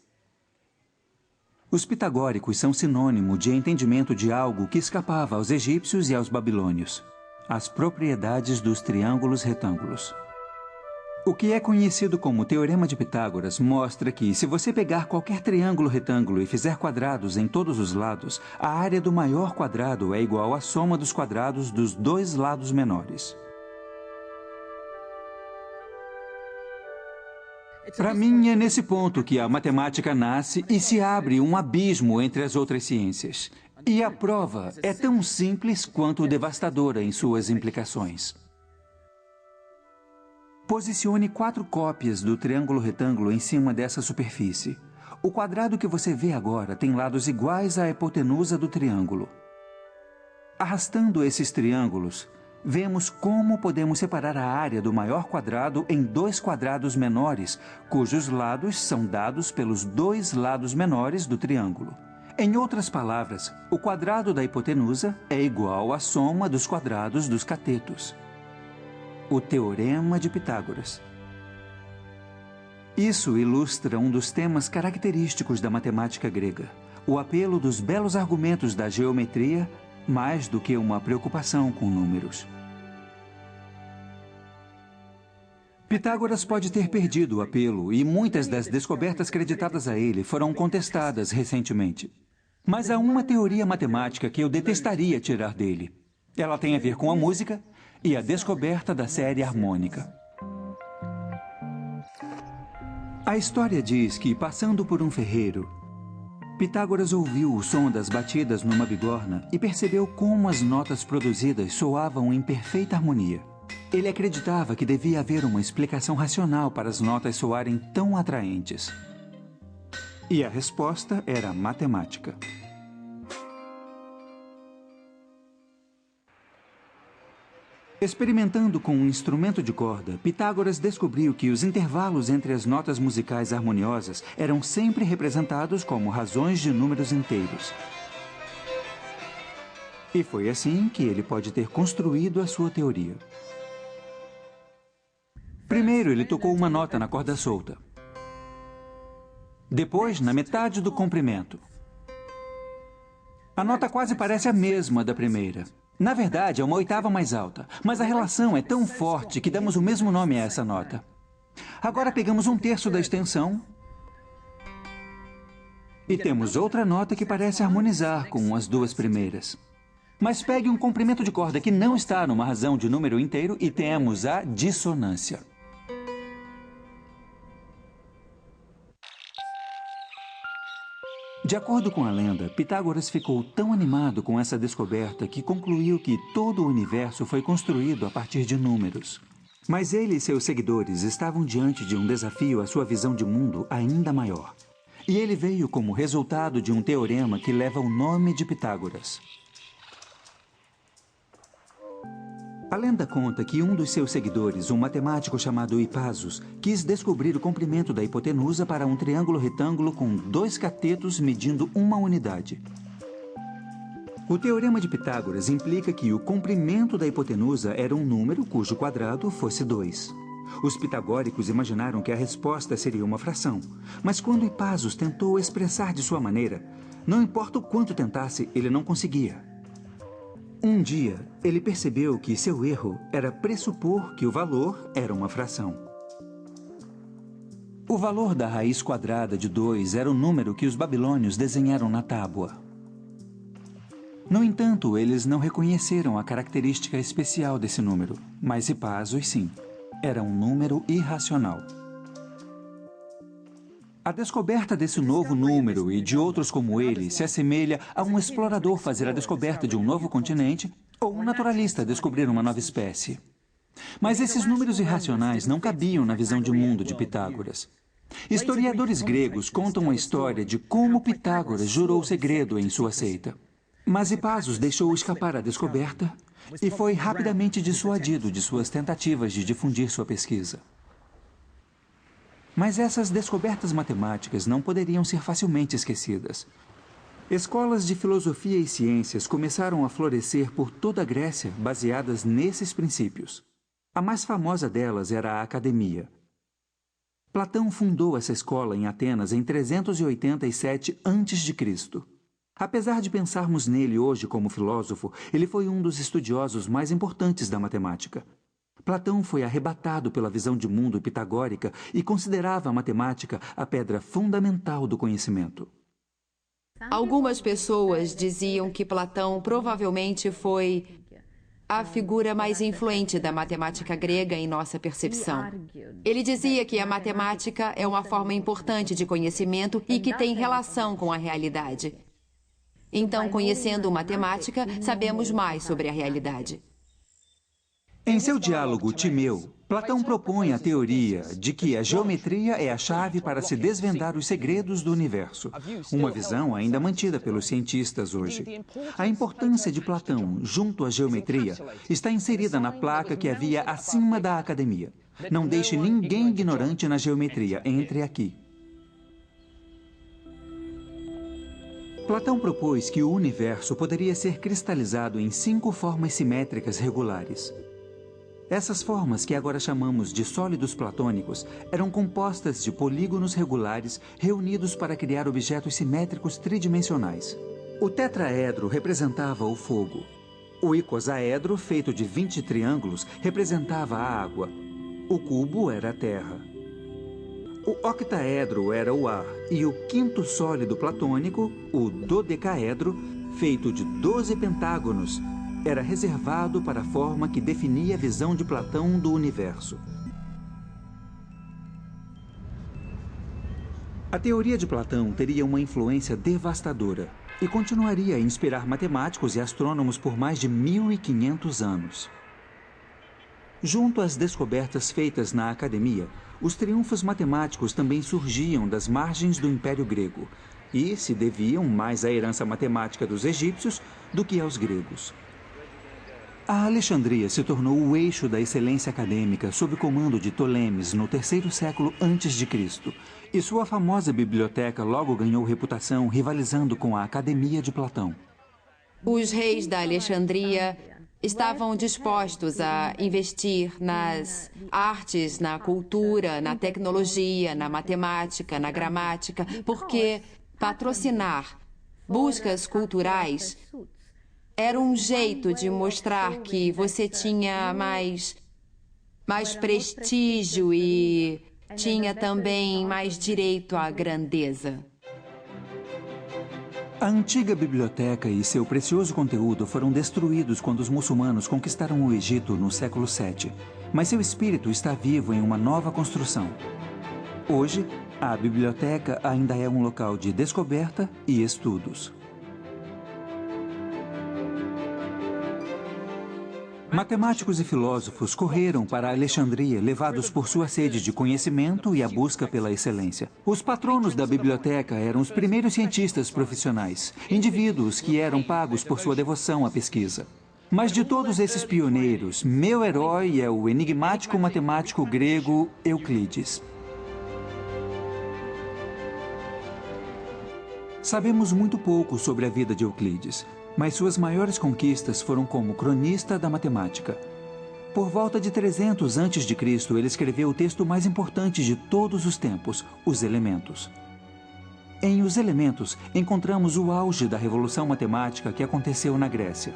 Os pitagóricos são sinônimo de entendimento de algo que escapava aos egípcios e aos babilônios: as propriedades dos triângulos retângulos. O que é conhecido como Teorema de Pitágoras mostra que, se você pegar qualquer triângulo retângulo e fizer quadrados em todos os lados, a área do maior quadrado é igual à soma dos quadrados dos dois lados menores. Para mim, é nesse ponto que a matemática nasce e se abre um abismo entre as outras ciências. E a prova é tão simples quanto devastadora em suas implicações. Posicione 4 cópias do triângulo retângulo em cima dessa superfície. O quadrado que você vê agora tem lados iguais à hipotenusa do triângulo. Arrastando esses triângulos, vemos como podemos separar a área do maior quadrado em 2 quadrados menores, cujos lados são dados pelos 2 lados menores do triângulo. Em outras palavras, o quadrado da hipotenusa é igual à soma dos quadrados dos catetos. O Teorema de Pitágoras. Isso ilustra um dos temas característicos da matemática grega: o apelo dos belos argumentos da geometria, mais do que uma preocupação com números. Pitágoras pode ter perdido o apelo e muitas das descobertas creditadas a ele foram contestadas recentemente. Mas há uma teoria matemática que eu detestaria tirar dele. Ela tem a ver com a música e a descoberta da série harmônica. A história diz que, passando por um ferreiro, Pitágoras ouviu o som das batidas numa bigorna e percebeu como as notas produzidas soavam em perfeita harmonia. Ele acreditava que devia haver uma explicação racional para as notas soarem tão atraentes. E a resposta era matemática. Experimentando com um instrumento de corda, Pitágoras descobriu que os intervalos entre as notas musicais harmoniosas eram sempre representados como razões de números inteiros. E foi assim que ele pode ter construído a sua teoria. Primeiro, ele tocou uma nota na corda solta. Depois, na metade do comprimento. A nota quase parece a mesma da primeira. Na verdade, é uma oitava mais alta, mas a relação é tão forte que damos o mesmo nome a essa nota. Agora pegamos 1/3 da extensão e temos outra nota que parece harmonizar com as 2 primeiras. Mas pegue um comprimento de corda que não está numa razão de número inteiro e temos a dissonância. De acordo com a lenda, Pitágoras ficou tão animado com essa descoberta que concluiu que todo o universo foi construído a partir de números. Mas ele e seus seguidores estavam diante de um desafio à sua visão de mundo ainda maior. E ele veio como resultado de um teorema que leva o nome de Pitágoras. A lenda conta que um dos seus seguidores, um matemático chamado Hipasos, quis descobrir o comprimento da hipotenusa para um triângulo retângulo com 2 catetos medindo 1 unidade. O teorema de Pitágoras implica que o comprimento da hipotenusa era um número cujo quadrado fosse 2. Os pitagóricos imaginaram que a resposta seria uma fração, mas quando Hipasos tentou expressar de sua maneira, não importa o quanto tentasse, ele não conseguia. Um dia, ele percebeu que seu erro era pressupor que o valor era uma fração. O valor da raiz quadrada de 2 era o número que os babilônios desenharam na tábua. No entanto, eles não reconheceram a característica especial desse número, mas Hipasos sim. Era um número irracional. A descoberta desse novo número e de outros como ele se assemelha a um explorador fazer a descoberta de um novo continente ou um naturalista descobrir uma nova espécie. Mas esses números irracionais não cabiam na visão de mundo de Pitágoras. Historiadores gregos contam a história de como Pitágoras jurou segredo em sua seita. Mas Hippasos deixou escapar a descoberta e foi rapidamente dissuadido de suas tentativas de difundir sua pesquisa. Mas essas descobertas matemáticas não poderiam ser facilmente esquecidas. Escolas de filosofia e ciências começaram a florescer por toda a Grécia baseadas nesses princípios. A mais famosa delas era a Academia. Platão fundou essa escola em Atenas em 387 a.C. Apesar de pensarmos nele hoje como filósofo, ele foi um dos estudiosos mais importantes da matemática. Platão foi arrebatado pela visão de mundo pitagórica e considerava a matemática a pedra fundamental do conhecimento. Algumas pessoas diziam que Platão provavelmente foi a figura mais influente da matemática grega em nossa percepção. Ele dizia que a matemática é uma forma importante de conhecimento e que tem relação com a realidade. Então, conhecendo matemática, sabemos mais sobre a realidade. Em seu diálogo Timeu, Platão propõe a teoria de que a geometria é a chave para se desvendar os segredos do universo, uma visão ainda mantida pelos cientistas hoje. A importância de Platão junto à geometria está inserida na placa que havia acima da academia. Não deixe ninguém ignorante na geometria, entre aqui. Platão propôs que o universo poderia ser cristalizado em 5 formas simétricas regulares. Essas formas, que agora chamamos de sólidos platônicos, eram compostas de polígonos regulares reunidos para criar objetos simétricos tridimensionais. O tetraedro representava o fogo. O icosaedro, feito de 20 triângulos, representava a água. O cubo era a terra. O octaedro era o ar, e o quinto sólido platônico, o dodecaedro, feito de 12 pentágonos, era reservado para a forma que definia a visão de Platão do universo. A teoria de Platão teria uma influência devastadora e continuaria a inspirar matemáticos e astrônomos por mais de 1500 anos. Junto às descobertas feitas na academia, os triunfos matemáticos também surgiam das margens do Império Grego e se deviam mais à herança matemática dos egípcios do que aos gregos. A Alexandria se tornou o eixo da excelência acadêmica sob o comando de Ptolemes no 3º século a.C., e sua famosa biblioteca logo ganhou reputação rivalizando com a Academia de Platão. Os reis da Alexandria estavam dispostos a investir nas artes, na cultura, na tecnologia, na matemática, na gramática, porque patrocinar buscas culturais era um jeito de mostrar que você tinha mais prestígio e tinha também mais direito à grandeza. A antiga biblioteca e seu precioso conteúdo foram destruídos quando os muçulmanos conquistaram o Egito no século VII, mas seu espírito está vivo em uma nova construção. Hoje, a biblioteca ainda é um local de descoberta e estudos. Matemáticos e filósofos correram para Alexandria, levados por sua sede de conhecimento e a busca pela excelência. Os patronos da biblioteca eram os primeiros cientistas profissionais, indivíduos que eram pagos por sua devoção à pesquisa. Mas de todos esses pioneiros, meu herói é o enigmático matemático grego Euclides. Sabemos muito pouco sobre a vida de Euclides, mas suas maiores conquistas foram como cronista da matemática. Por volta de 300 a.C., ele escreveu o texto mais importante de todos os tempos, Os Elementos. Em Os Elementos, encontramos o auge da revolução matemática que aconteceu na Grécia.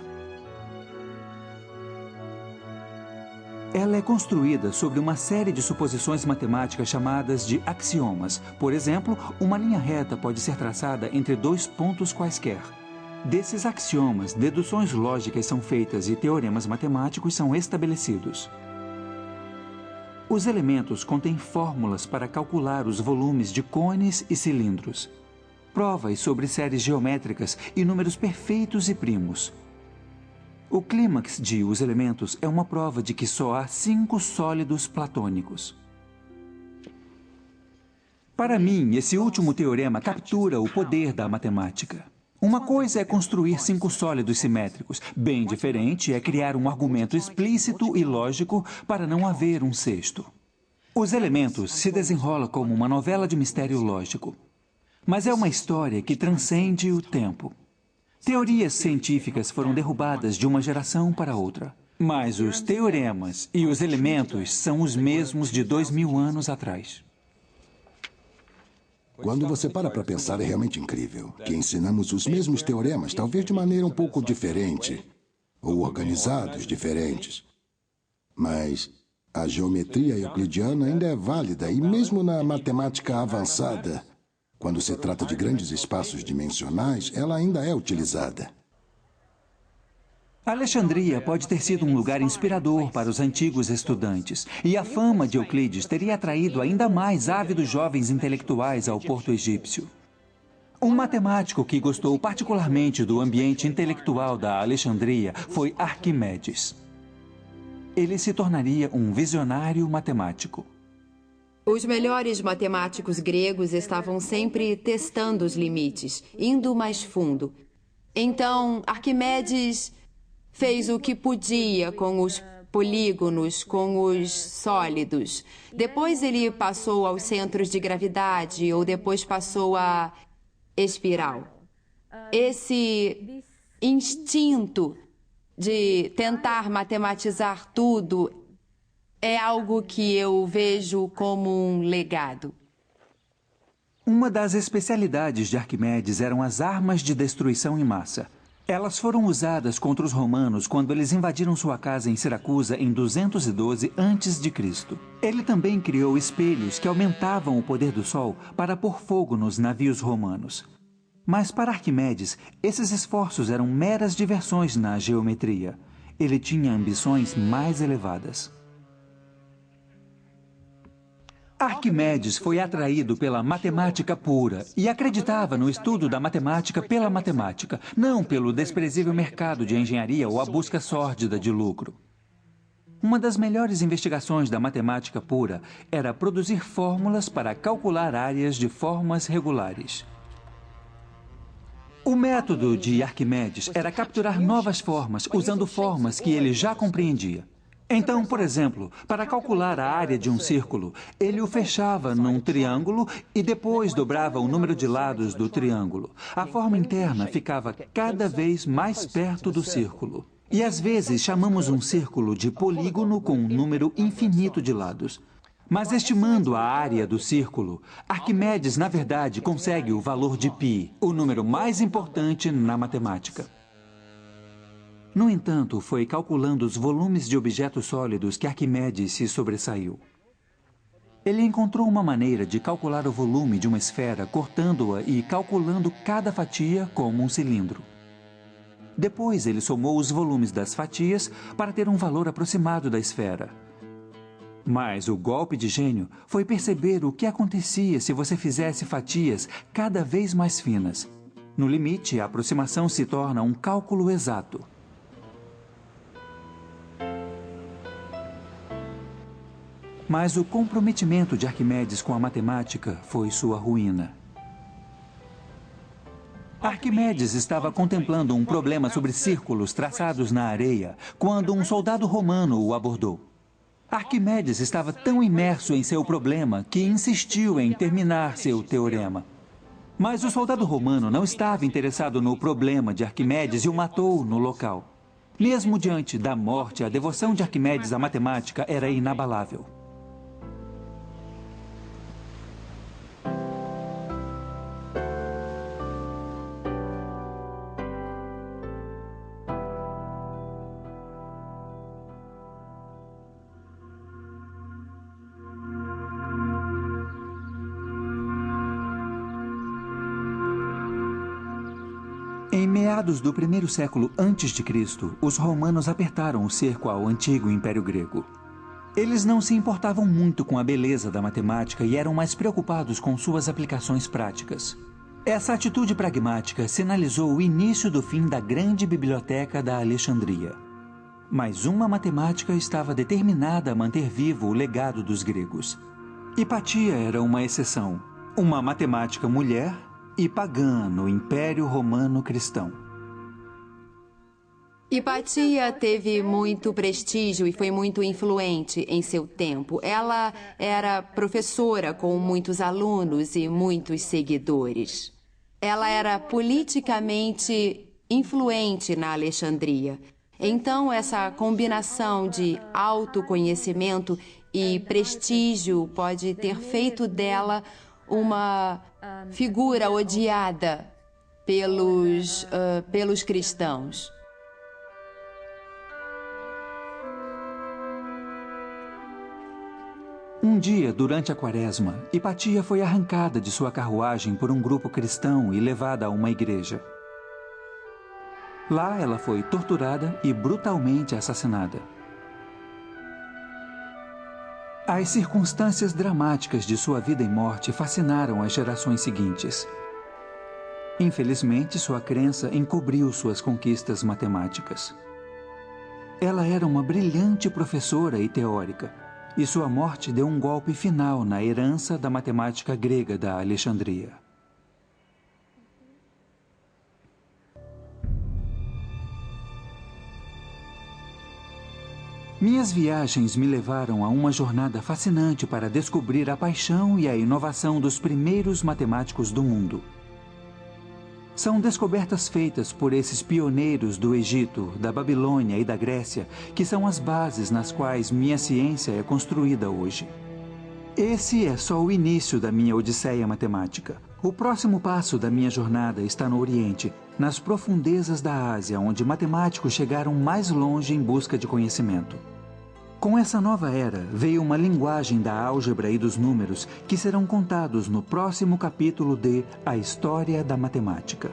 Ela é construída sobre uma série de suposições matemáticas chamadas de axiomas. Por exemplo, uma linha reta pode ser traçada entre 2 pontos quaisquer. Desses axiomas, deduções lógicas são feitas e teoremas matemáticos são estabelecidos. Os elementos contêm fórmulas para calcular os volumes de cones e cilindros, provas sobre séries geométricas e números perfeitos e primos. O clímax de Os Elementos é uma prova de que só há 5 sólidos platônicos. Para mim, esse último teorema captura o poder da matemática. Uma coisa é construir 5 sólidos simétricos. Bem diferente é criar um argumento explícito e lógico para não haver um sexto. Os Elementos se desenrola como uma novela de mistério lógico. Mas é uma história que transcende o tempo. Teorias científicas foram derrubadas de uma geração para outra. Mas os teoremas e os elementos são os mesmos de 2000 anos atrás. Quando você para pensar, é realmente incrível que ensinamos os mesmos teoremas, talvez de maneira um pouco diferente, ou organizados diferentes. Mas a geometria euclidiana ainda é válida, e mesmo na matemática avançada, quando se trata de grandes espaços dimensionais, ela ainda é utilizada. Alexandria pode ter sido um lugar inspirador para os antigos estudantes, e a fama de Euclides teria atraído ainda mais ávidos jovens intelectuais ao porto egípcio. Um matemático que gostou particularmente do ambiente intelectual da Alexandria foi Arquimedes. Ele se tornaria um visionário matemático. Os melhores matemáticos gregos estavam sempre testando os limites, indo mais fundo. Então, Arquimedes fez o que podia com os polígonos, com os sólidos. Depois ele passou aos centros de gravidade, ou depois passou à espiral. Esse instinto de tentar matematizar tudo é algo que eu vejo como um legado. Uma das especialidades de Arquimedes eram as armas de destruição em massa. Elas foram usadas contra os romanos quando eles invadiram sua casa em Siracusa em 212 a.C. Ele também criou espelhos que aumentavam o poder do sol para pôr fogo nos navios romanos. Mas para Arquimedes, esses esforços eram meras diversões na geometria. Ele tinha ambições mais elevadas. Arquimedes foi atraído pela matemática pura e acreditava no estudo da matemática pela matemática, não pelo desprezível mercado de engenharia ou a busca sórdida de lucro. Uma das melhores investigações da matemática pura era produzir fórmulas para calcular áreas de formas regulares. O método de Arquimedes era capturar novas formas usando formas que ele já compreendia. Então, por exemplo, para calcular a área de um círculo, ele o fechava num triângulo e depois dobrava o número de lados do triângulo. A forma interna ficava cada vez mais perto do círculo. E às vezes chamamos um círculo de polígono com um número infinito de lados. Mas estimando a área do círculo, Arquimedes, na verdade, consegue o valor de π, o número mais importante na matemática. No entanto, foi calculando os volumes de objetos sólidos que Arquimedes se sobressaiu. Ele encontrou uma maneira de calcular o volume de uma esfera cortando-a e calculando cada fatia como um cilindro. Depois, ele somou os volumes das fatias para ter um valor aproximado da esfera. Mas o golpe de gênio foi perceber o que acontecia se você fizesse fatias cada vez mais finas. No limite, a aproximação se torna um cálculo exato. Mas o comprometimento de Arquimedes com a matemática foi sua ruína. Arquimedes estava contemplando um problema sobre círculos traçados na areia quando um soldado romano o abordou. Arquimedes estava tão imerso em seu problema que insistiu em terminar seu teorema. Mas o soldado romano não estava interessado no problema de Arquimedes e o matou no local. Mesmo diante da morte, a devoção de Arquimedes à matemática era inabalável. Em meados do primeiro século a.C., os romanos apertaram o cerco ao antigo Império Grego. Eles não se importavam muito com a beleza da matemática e eram mais preocupados com suas aplicações práticas. Essa atitude pragmática sinalizou o início do fim da grande biblioteca da Alexandria. Mas uma matemática estava determinada a manter vivo o legado dos gregos. Hipatia era uma exceção, uma matemática mulher e pagã no Império Romano Cristão. Hipatia teve muito prestígio e foi muito influente em seu tempo. Ela era professora com muitos alunos e muitos seguidores. Ela era politicamente influente na Alexandria. Então, essa combinação de autoconhecimento e prestígio pode ter feito dela uma figura odiada pelos cristãos. Um dia, durante a Quaresma, Hipatia foi arrancada de sua carruagem por um grupo cristão e levada a uma igreja. Lá, ela foi torturada e brutalmente assassinada. As circunstâncias dramáticas de sua vida e morte fascinaram as gerações seguintes. Infelizmente, sua crença encobriu suas conquistas matemáticas. Ela era uma brilhante professora e teórica, e sua morte deu um golpe final na herança da matemática grega da Alexandria. Minhas viagens me levaram a uma jornada fascinante para descobrir a paixão e a inovação dos primeiros matemáticos do mundo. São descobertas feitas por esses pioneiros do Egito, da Babilônia e da Grécia, que são as bases nas quais minha ciência é construída hoje. Esse é só o início da minha odisseia matemática. O próximo passo da minha jornada está no Oriente, nas profundezas da Ásia, onde matemáticos chegaram mais longe em busca de conhecimento. Com essa nova era, veio uma linguagem da álgebra e dos números que serão contados no próximo capítulo de A História da Matemática.